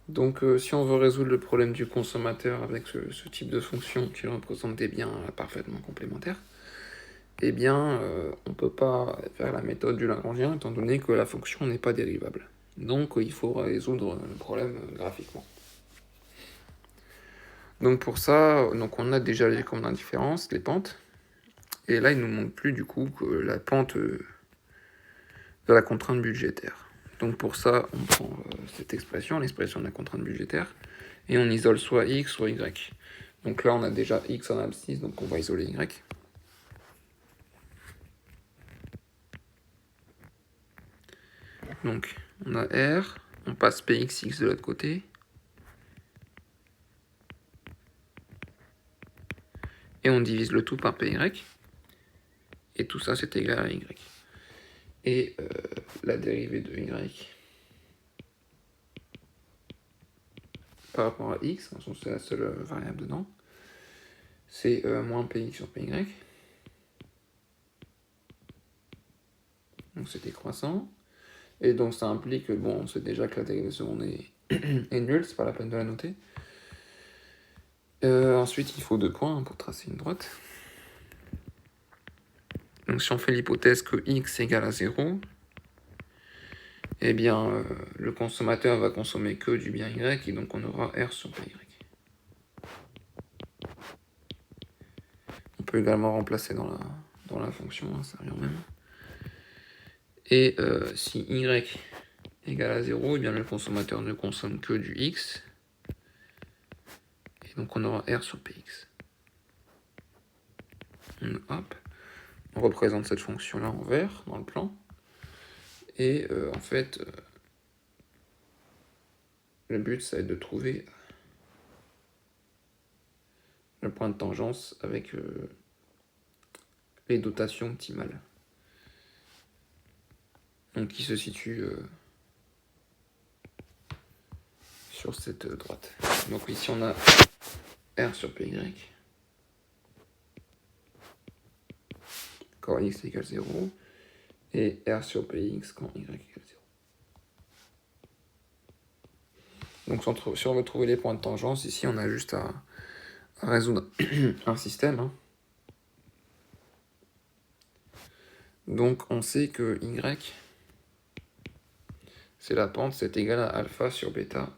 Donc si on veut résoudre le problème du consommateur avec ce type de fonction qui représente des biens parfaitement complémentaires, eh bien on ne peut pas faire la méthode du Lagrangien étant donné que la fonction n'est pas dérivable. Donc il faut résoudre le problème graphiquement. Donc pour ça, on a déjà les courbes d'indifférence, les pentes, et là il nous manque plus du coup que la pente de la contrainte budgétaire. Donc pour ça, on prend cette expression, l'expression de la contrainte budgétaire, et on isole soit x, soit y. Donc là, on a déjà x en abscisse, donc on va isoler y. Donc on a r, on passe pxx de l'autre côté, et on divise le tout par py, et tout ça c'est égal à y. Et la dérivée de y par rapport à x, c'est la seule variable dedans, c'est moins px sur py. Donc c'est décroissant. Et donc ça implique que, bon, on sait déjà que la dérivée seconde est nulle, c'est pas la peine de la noter. Ensuite, il faut 2 points pour tracer une droite. Donc si on fait l'hypothèse que x égale à 0, eh bien le consommateur va consommer que du bien y, et donc on aura r sur py. On peut également remplacer dans la fonction, hein, ça revient au même. Et si y égale à 0, eh bien le consommateur ne consomme que du x, et donc on aura r sur px. Hop, on représente cette fonction-là en vert dans le plan. Et en fait, le but, ça va être de trouver le point de tangence avec les dotations optimales. Donc qui se situe sur cette droite. Donc ici on a r sur py, quand x égale 0, et r sur px quand y égale 0. Donc si on veut trouver les points de tangence, ici on a juste à résoudre un système. Hein. Donc on sait que y, c'est la pente, c'est égal à alpha sur bêta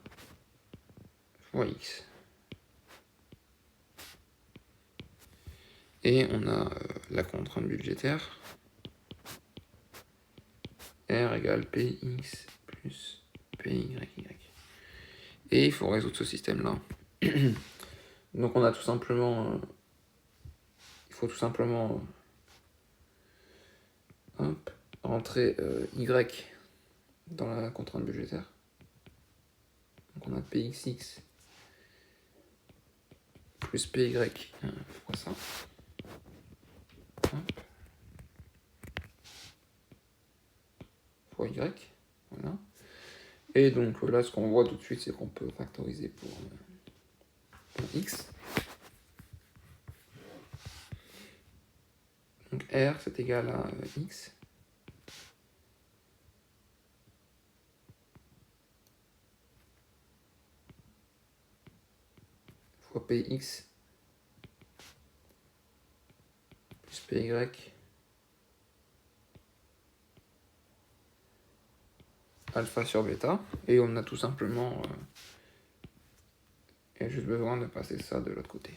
fois x. Et on a la contrainte budgétaire, r égale px plus py. Et il faut résoudre ce système-là. Donc on a tout simplement... il faut tout simplement rentrer y dans la contrainte budgétaire. Donc on a pxx plus py fois ça. Fois y. Voilà. Et donc là, ce qu'on voit tout de suite, c'est qu'on peut factoriser pour x. Donc r, c'est égal à x. Fois px plus py alpha sur bêta. Et on a tout simplement... il y a juste besoin de passer ça de l'autre côté.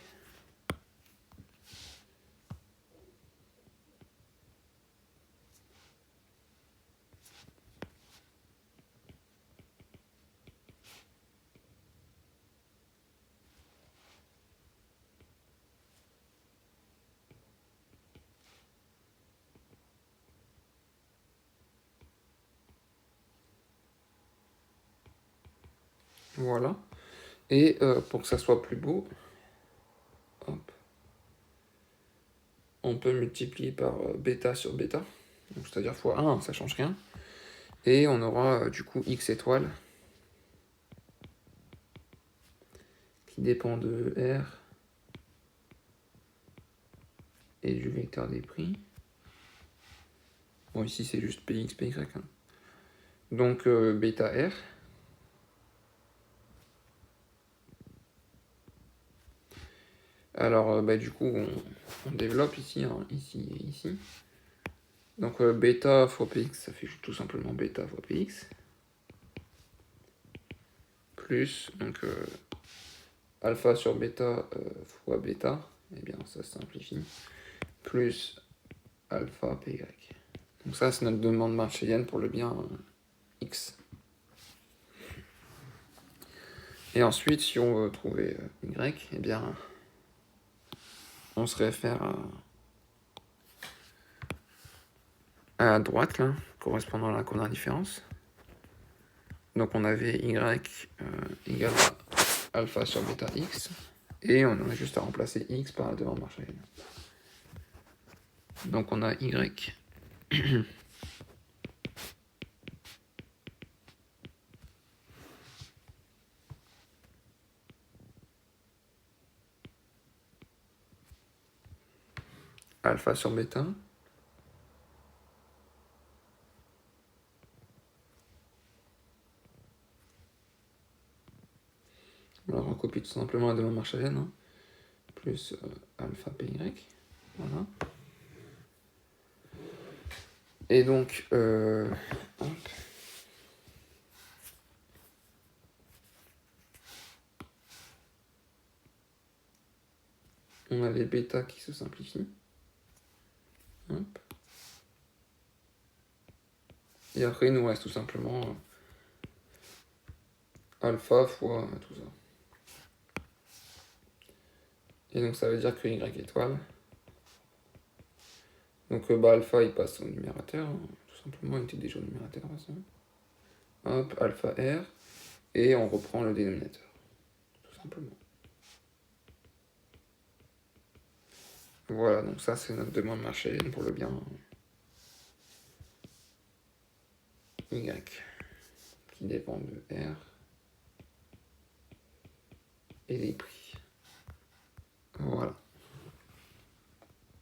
Voilà. Et pour que ça soit plus beau, hop, on peut multiplier par bêta sur bêta, c'est-à-dire fois 1, ça change rien. Et on aura du coup x étoile qui dépend de R et du vecteur des prix. Bon, ici c'est juste px, py. Hein. Donc bêta R Alors, du coup, on développe ici, hein, ici et ici. Donc, bêta fois px, ça fait tout simplement bêta fois px. Plus, donc, alpha sur bêta fois bêta. Eh bien, ça se simplifie. Plus alpha py. Donc ça, c'est notre demande marchélienne pour le bien x. Et ensuite, si on veut trouver y, eh bien, on se réfère à droite, là, correspondant à la courbe d'indifférence. Donc on avait y égale à alpha sur bêta x, et on a juste à remplacer x par la demande marchélienne. Donc on a y alpha sur bêta on recopie tout simplement la demande marchélienne, hein, plus alpha py, voilà. Et donc, hop. On a les bêta qui se simplifient. Hop. Et après, il nous reste tout simplement alpha fois tout ça. Et donc, ça veut dire que y étoile. Donc, alpha, il passe au numérateur. Hein, tout simplement, il était déjà au numérateur. Ça. Hop, alpha r. Et on reprend le dénominateur. Tout simplement. Voilà, donc ça, c'est notre demande marchélienne pour le bien y, qui dépend de r et les prix.